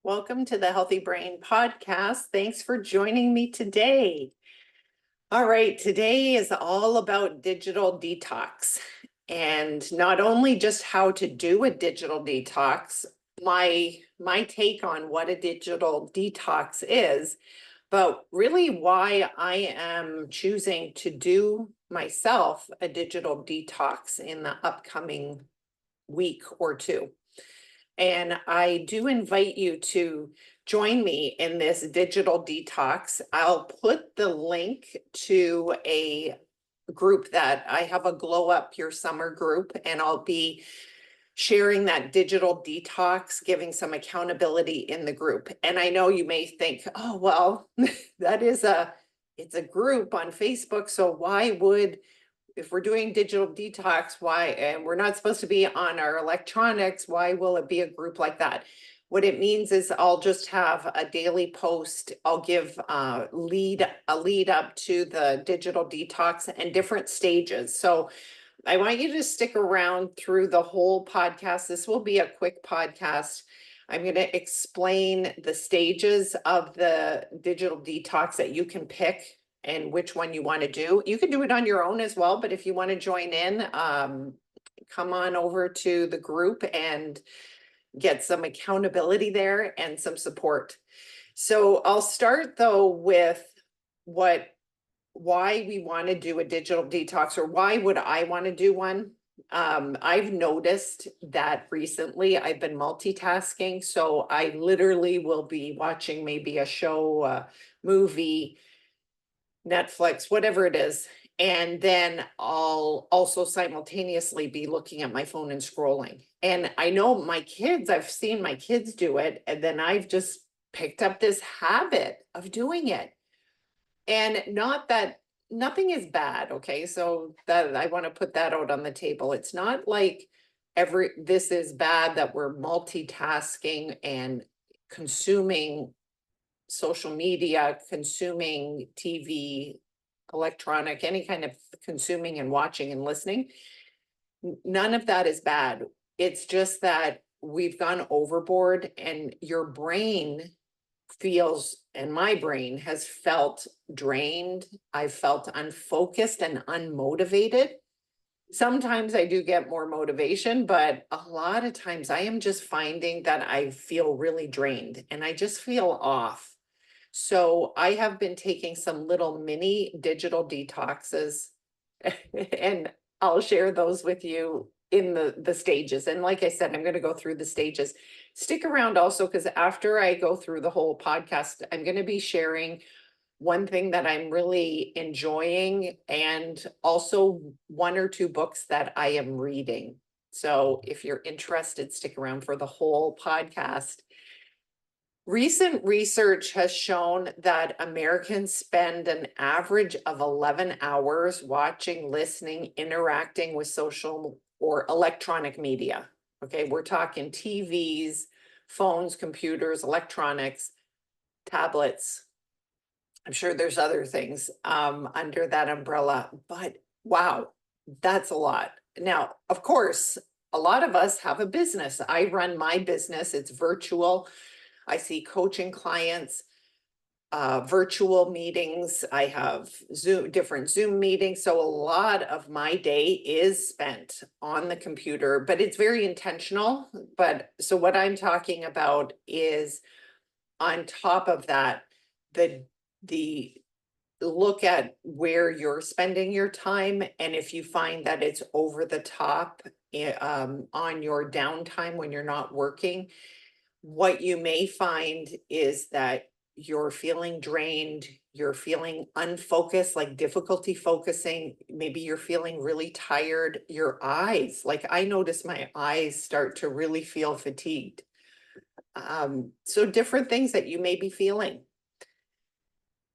Welcome to the Healthy Brain Podcast. Thanks for joining me today. All right, today is all about digital detox and not only just how to do a digital detox, my take on what a digital detox is, but really why I am choosing to do myself a digital detox in the upcoming week or two. And I do invite you to join me in this digital detox. I'll put the link to a group that I have, a Glow Up Your Summer group, and I'll be sharing that digital detox, giving some accountability in the group. And I know you may think, oh, well, it's a group on Facebook. So why would, if we're doing digital detox, why, and we're not supposed to be on our electronics, why will it be a group like that? What it means is I'll just have a daily post. I'll give a lead up to the digital detox and different stages. So I want you to stick around through the whole podcast. This will be a quick podcast. I'm going to explain the stages of the digital detox that you can pick and which one you want to do. You can do it on your own as well, but if you want to join in, come on over to the group and get some accountability there and some support. So I'll start though with why we want to do a digital detox, or why would I want to do one. I've noticed that recently I've been multitasking. So I literally will be watching maybe a show, a movie, Netflix, whatever it is. And then I'll also simultaneously be looking at my phone and scrolling. And I know I've seen my kids do it. And then I've just picked up this habit of doing it. And not that nothing is bad. Okay. So that I want to put that out on the table. It's not like this is bad that we're multitasking and consuming social media, consuming TV, electronic, any kind of consuming and watching and listening. None of that is bad. It's just that we've gone overboard and your brain feels, and my brain has felt drained. I've felt unfocused and unmotivated. Sometimes I do get more motivation, but a lot of times I am just finding that I feel really drained and I just feel off. So I have been taking some little mini digital detoxes and I'll share those with you in the stages. And like I said, I'm going to go through the stages. Stick around also, because after I go through the whole podcast, I'm going to be sharing one thing that I'm really enjoying and also one or two books that I am reading. So if you're interested, stick around for the whole podcast. Recent research has shown that Americans spend an average of 11 hours watching, listening, interacting with social or electronic media. Okay, we're talking TVs, phones, computers, electronics, tablets. I'm sure there's other things under that umbrella, but wow, that's a lot. Now, of course, a lot of us have a business. I run my business, it's virtual. I see coaching clients, virtual meetings. I have different Zoom meetings. So a lot of my day is spent on the computer, but it's very intentional. But so what I'm talking about is on top of that, the look at where you're spending your time. And if you find that it's over the top on your downtime when you're not working, what you may find is that you're feeling drained, you're feeling unfocused, like difficulty focusing. Maybe you're feeling really tired. Your eyes, like I notice my eyes start to really feel fatigued. So different things that you may be feeling.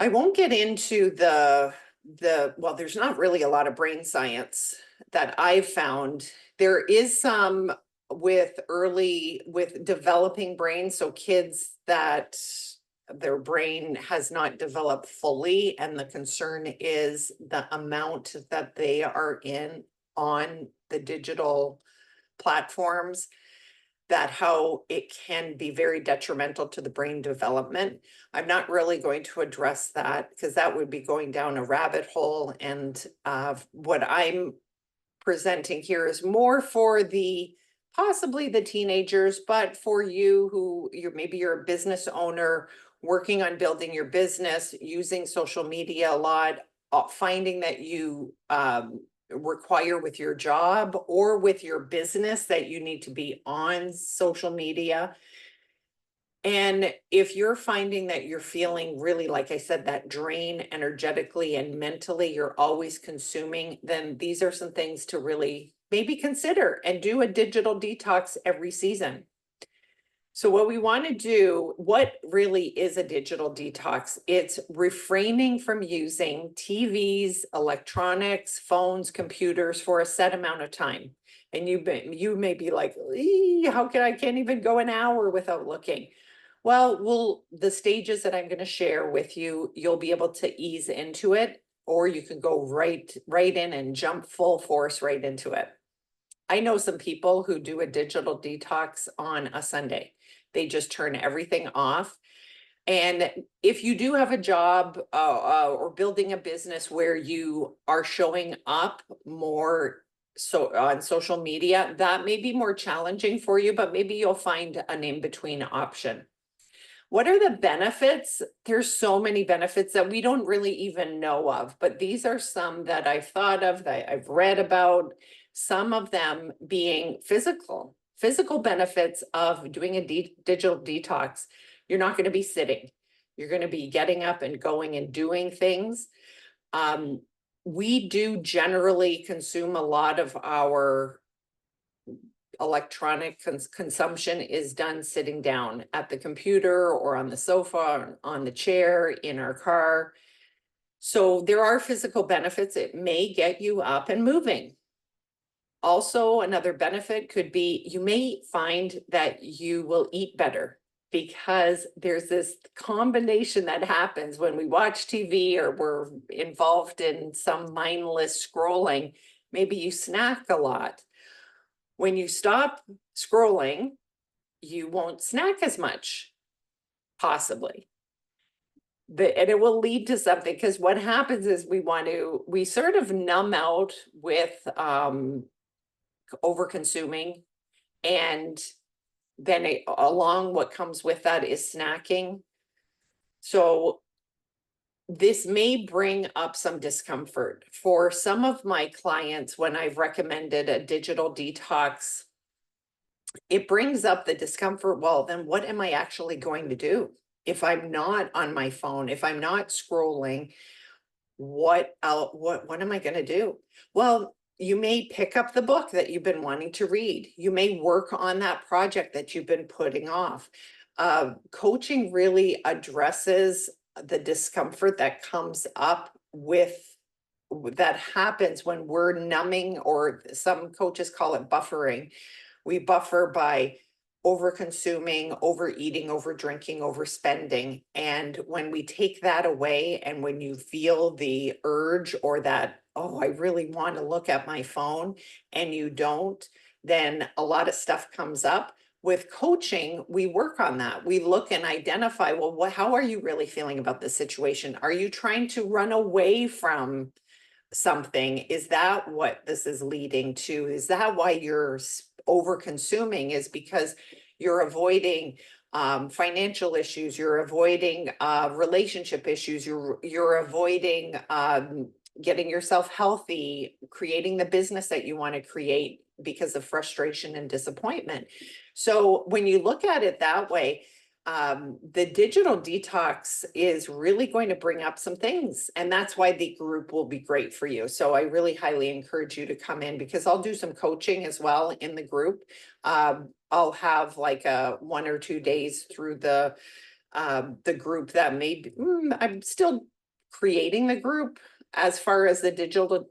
I won't get into well, there's not really a lot of brain science that I've found. There is some with developing brains, so kids that their brain has not developed fully, and the concern is the amount that they are in on the digital platforms. that how it can be very detrimental to the brain development. I'm not really going to address that because that would be going down a rabbit hole. And what I'm presenting here is more for the possibly the teenagers, but for you who maybe you're a business owner working on building your business, using social media a lot, finding that you require with your job or with your business that you need to be on social media. And if you're finding that you're feeling really, like I said, that drain energetically and mentally, you're always consuming, then these are some things to really maybe consider and do a digital detox every season. So what we want to do, what really is a digital detox? It's refraining from using TVs, electronics, phones, computers for a set amount of time. And you may be like, how can I can't even go an hour without looking? Well, the stages that I'm going to share with you, you'll be able to ease into it, or you can go right in and jump full force right into it. I know some people who do a digital detox on a Sunday. They just turn everything off. And if you do have a job or building a business where you are showing up more on social media, that may be more challenging for you, but maybe you'll find an in-between option. What are the benefits? There's so many benefits that we don't really even know of, but these are some that I've thought of, that I've read about, some of them being physical benefits of doing a digital detox. You're not going to be sitting. You're going to be getting up and going and doing things. We do generally consume a lot of our electronic consumption is done sitting down at the computer or on the sofa, on the chair, in our car. So there are physical benefits. It may get you up and moving. Also, another benefit could be you may find that you will eat better, because there's this combination that happens when we watch TV or we're involved in some mindless scrolling. Maybe you snack a lot. When you stop scrolling, you won't snack as much, possibly. And it will lead to something, because what happens is we sort of numb out with over consuming, and then along what comes with that is snacking. So this may bring up some discomfort for some of my clients. When I've recommended a digital detox, it brings up the discomfort. Well, then what am I actually going to do if I'm not on my phone, if I'm not scrolling? What am I going to do? Well, you may pick up the book that you've been wanting to read. You may work on that project that you've been putting off. Coaching really addresses the discomfort that comes up that happens when we're numbing, or some coaches call it buffering. We buffer by over consuming, overeating, over drinking, overspending. And when we take that away, and when you feel the urge or that, oh, I really want to look at my phone, and you don't, then a lot of stuff comes up. With coaching, we work on that. We look and identify, well, how are you really feeling about this situation? Are you trying to run away from something? Is that what this is leading to? Is that why you're over consuming? Is because you're avoiding financial issues, you're avoiding relationship issues, you're avoiding getting yourself healthy, creating the business that you want to create because of frustration and disappointment. So when you look at it that way, the digital detox is really going to bring up some things, and that's why the group will be great for you. So I really highly encourage you to come in, because I'll do some coaching as well in the group. I'll have like a 1 or 2 days through the group that I'm still creating the group. As far as the digital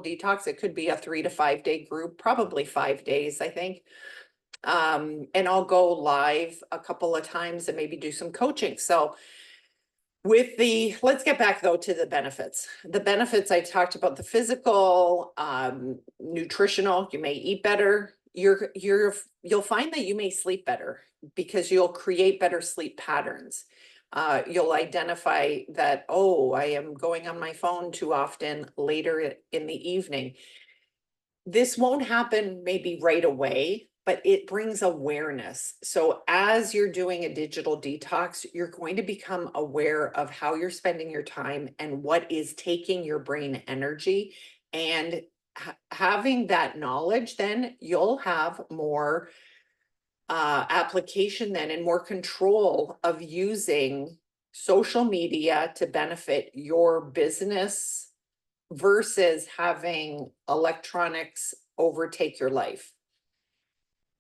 detox, it could be a 3 to 5 day group, probably 5 days, I think. And I'll go live a couple of times and maybe do some coaching. So let's get back though to the benefits. The benefits, I talked about the physical, nutritional. You may eat better. you'll find that you may sleep better because you'll create better sleep patterns. You'll identify that, oh, I am going on my phone too often later in the evening. This won't happen maybe right away, but it brings awareness. So as you're doing a digital detox, you're going to become aware of how you're spending your time and what is taking your brain energy. And having that knowledge, then you'll have more application then and more control of using social media to benefit your business versus having electronics overtake your life.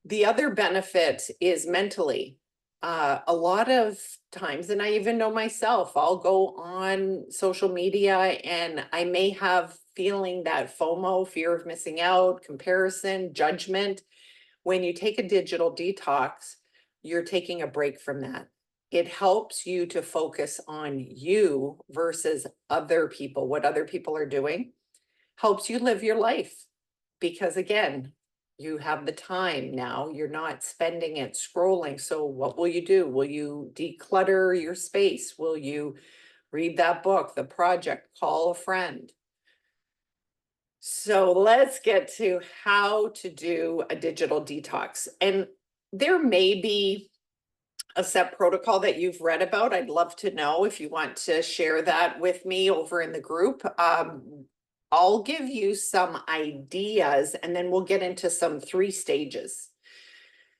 The other benefit is mentally. A lot of times, and I even know myself, I'll go on social media and I may have feeling that FOMO, fear of missing out, comparison, judgment. When you take a digital detox, you're taking a break from that. It helps you to focus on you versus other people, what other people are doing, helps you live your life. Because again, you have the time now, you're not spending it scrolling. So what will you do? Will you declutter your space? Will you read that book, the project, call a friend? So let's get to how to do a digital detox. And there may be a set protocol that you've read about. I'd love to know if you want to share that with me over in the group. I'll give you some ideas and then we'll get into some 3 stages.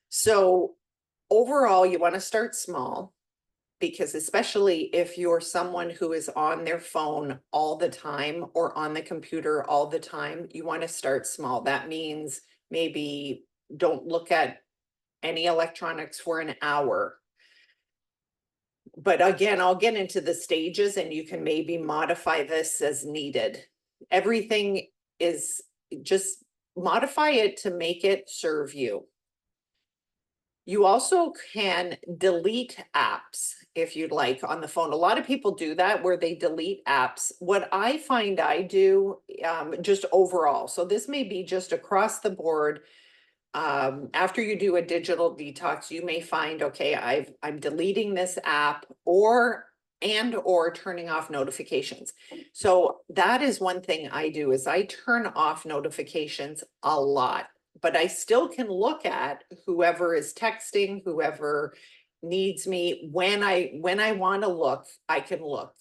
So overall, you want to start small, because especially if you're someone who is on their phone all the time or on the computer all the time, you want to start small. That means maybe don't look at any electronics for an hour. But again, I'll get into the stages and you can maybe modify this as needed. Everything is just modify it to make it serve you. You also can delete apps if you'd like on the phone. A lot of people do that where they delete apps. What I find I do just overall, so this may be just across the board. After you do a digital detox, you may find, okay, I'm deleting this app or turning off notifications. So that is one thing I do is I turn off notifications a lot, but I still can look at whoever is texting, whoever needs me. When I want to look, I can look.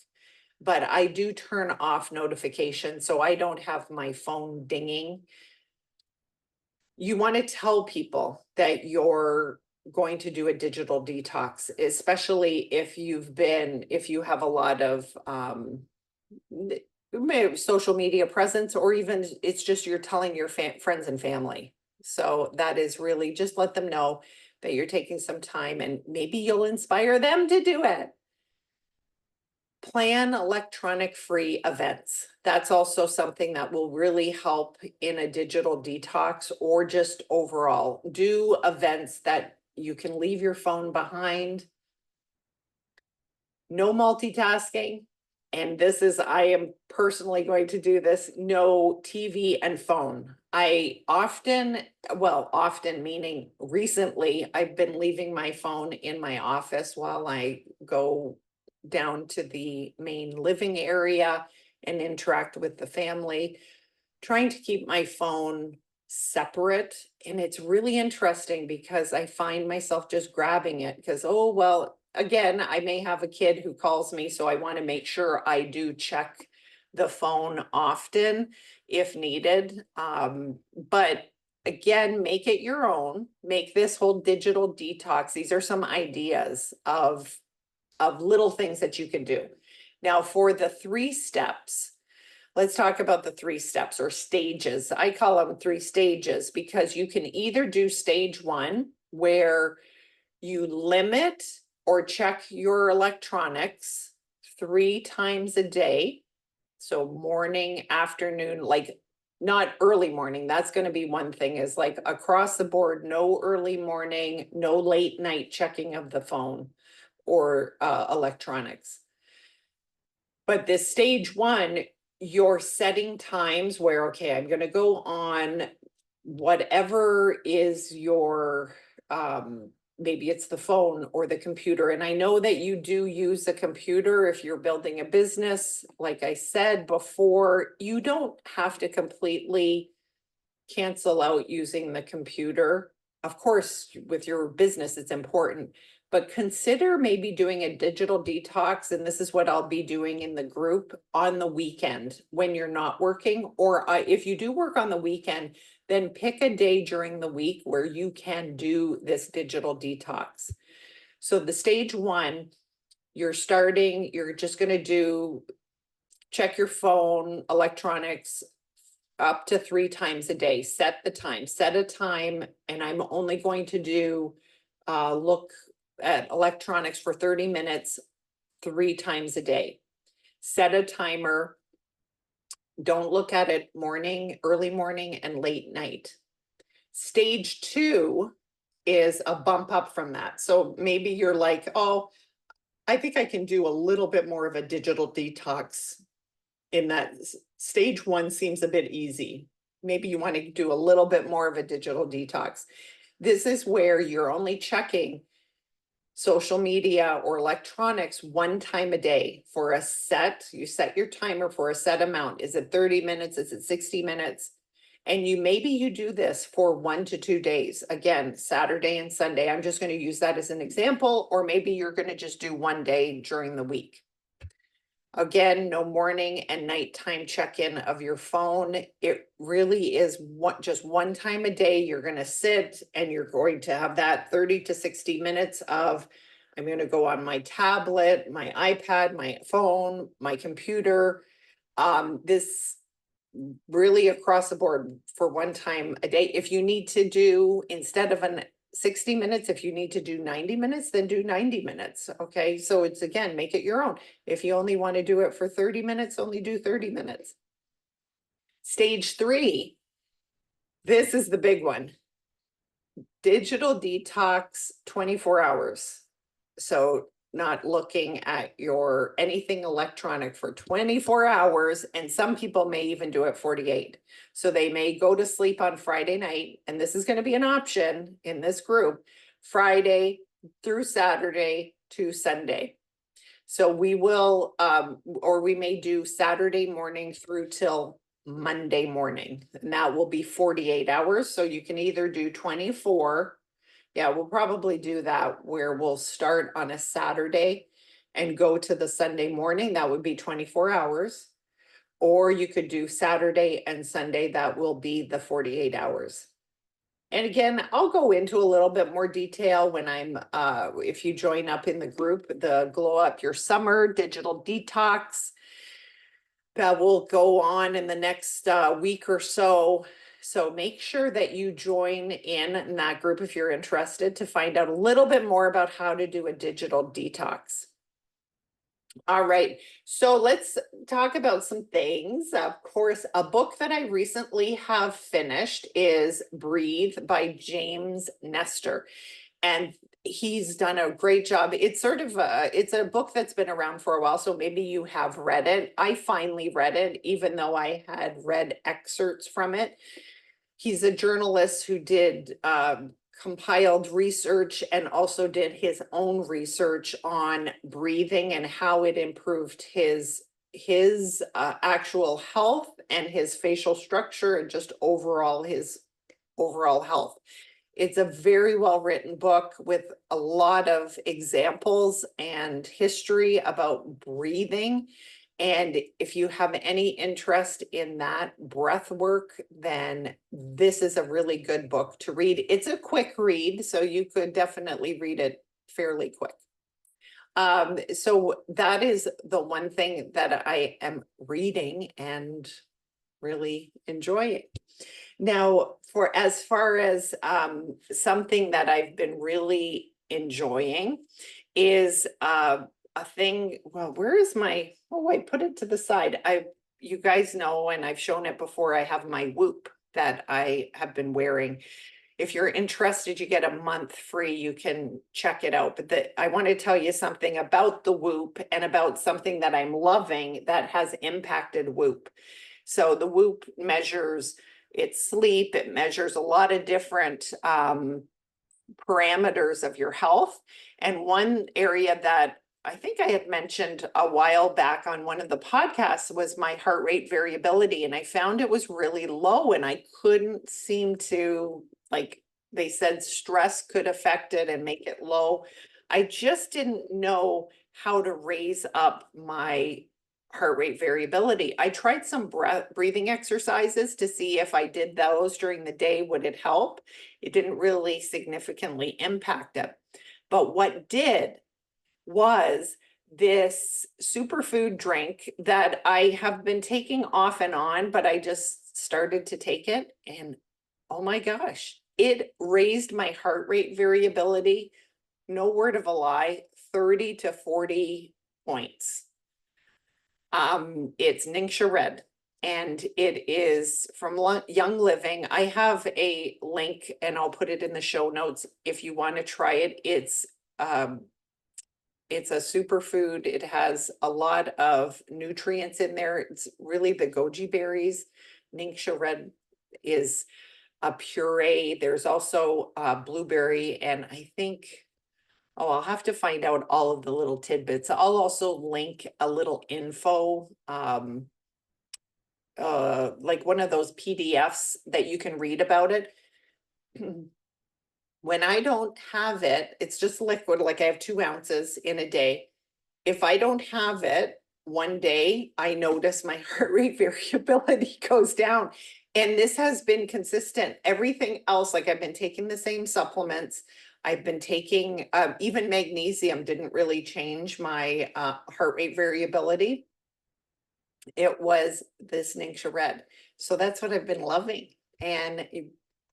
But I do turn off notifications so I don't have my phone dinging. You want to tell people that you're going to do a digital detox, especially if you have a lot of social media presence, or even it's just you're telling your friends and family. So that is really just let them know that you're taking some time and maybe you'll inspire them to do it. Plan electronic free events. That's also something that will really help in a digital detox, or just overall do events that you can leave your phone behind. No multitasking. And this is, I am personally going to do this, no TV and phone. I often meaning recently, I've been leaving my phone in my office while I go down to the main living area and interact with the family, trying to keep my phone separate. And it's really interesting because I find myself just grabbing it because, oh, well, again, I may have a kid who calls me, so I want to make sure I do check the phone often if needed. But again, make it your own, make this whole digital detox. These are some ideas of little things that you can do. Now for the 3 steps, let's talk about the 3 steps or stages. I call them 3 stages because you can either do stage 1 where you limit or check your electronics 3 times a day. So morning, afternoon, like not early morning. That's going to be one thing, is like across the board, no early morning, no late night checking of the phone or electronics. But this stage 1, you're setting times where, okay, I'm going to go on whatever is your, maybe it's the phone or the computer. And I know that you do use a computer if you're building a business. Like I said before, you don't have to completely cancel out using the computer. Of course, with your business, it's important, but consider maybe doing a digital detox. And this is what I'll be doing in the group on the weekend when you're not working, or if you do work on the weekend, then pick a day during the week where you can do this digital detox. So the stage one, you're just going to do check your phone, electronics, up to 3 times a day. Set the time, set a time, and I'm only going to do look at electronics for 30 minutes, 3 times a day. Set a timer. Don't look at it early morning and late night. Stage 2 is a bump up from that. So maybe you're like, oh, I think I can do a little bit more of a digital detox. In that stage 1 seems a bit easy. Maybe you want to do a little bit more of a digital detox. This is where you're only checking social media or electronics 1 time a day for a you set your timer for a set amount. Is it 30 minutes? Is it 60 minutes? And maybe you do this for 1 to 2 days. Again, Saturday and Sunday. I'm just going to use that as an example, or maybe you're going to just do 1 day during the week. Again, no morning and nighttime check-in of your phone. It really is just 1 time a day. You're going to sit and you're going to have that 30 to 60 minutes of, I'm going to go on my tablet, my iPad, my phone, my computer. This really across the board for 1 time a day. If you need to do, instead of 60 minutes, if you need to do 90 minutes, then do 90 minutes. Okay. So it's, again, make it your own. If you only want to do it for 30 minutes, only do 30 minutes. Stage 3, this is the big one. Digital detox 24 hours. So not looking at anything electronic for 24 hours. And some people may even do it 48. So they may go to sleep on Friday night, and this is going to be an option in this group, Friday through Saturday to Sunday. So we will, or we may do Saturday morning through till Monday morning, and that will be 48 hours. So you can either do 24. Yeah, we'll probably do that where we'll start on a Saturday and go to the Sunday morning. That would be 24 hours. Or you could do Saturday and Sunday. That will be the 48 hours. And again, I'll go into a little bit more detail when if you join up in the group, the Glow Up Your Summer Digital Detox. That will go on in the next week or so. So make sure that you join in that group if you're interested to find out a little bit more about how to do a digital detox. All right, so let's talk about some things. Of course, a book that I recently have finished is Breathe by James Nestor. And he's done a great job. It's it's a book that's been around for a while, so maybe you have read it. I finally read it, even though I had read excerpts from it. He's a journalist who did compiled research and also did his own research on breathing and how it improved his actual health and his facial structure and just his overall health. It's a very well written book with a lot of examples and history about breathing. And if you have any interest in that breath work, then this is a really good book to read. It's a quick read, so you could definitely read it fairly quick. So that is the one thing that I am reading and really enjoying. Now, as far as something that I've been really enjoying is a thing. Well, where is my? Oh, I put it to the side. You guys know, and I've shown it before. I have my Whoop that I have been wearing. If you're interested, you get a month free. You can check it out. But I want to tell you something about the Whoop and about something that I'm loving that has impacted Whoop. So the Whoop measures it's sleep, it measures a lot of different parameters of your health. And one area that I think I had mentioned a while back on one of the podcasts was my heart rate variability. And I found it was really low and I couldn't seem to, like they said, stress could affect it and make it low. I just didn't know how to raise up my heart rate variability. I tried some breathing exercises to see if I did those during the day, would it help? It didn't really significantly impact it. But what did was this superfood drink that I have been taking off and on, but I just started to take it and oh my gosh, it raised my heart rate variability. No word of a lie, 30 to 40 points. It's Ningxia Red and it is from Young Living. I have a link and I'll put it in the show notes if you want to try it. It's a superfood. It has a lot of nutrients in there. It's really the goji berries. Ningxia Red is a puree. There's also blueberry and I think, oh, I'll have to find out all of the little tidbits. I'll also link a little info, like one of those PDFs that you can read about it. When I don't have it, it's just liquid, like I have 2 ounces in a day. If I don't have it one day, I notice my heart rate variability goes down. And this has been consistent. Everything else, like I've been taking the same supplements. I've been taking, even magnesium didn't really change my heart rate variability. It was this Ningxia Red. So that's what I've been loving. And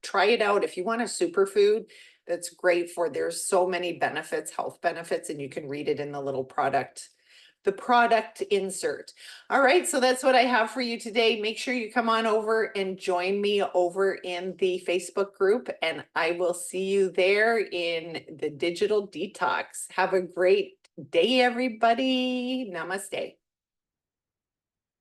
try it out if you want a superfood that's great for, there's so many benefits, health benefits, and you can read it in the little product, the product insert. All right, so that's what I have for you today. Make sure you come on over and join me over in the Facebook group, and I will see you there in the Digital Detox. Have a great day, everybody. Namaste.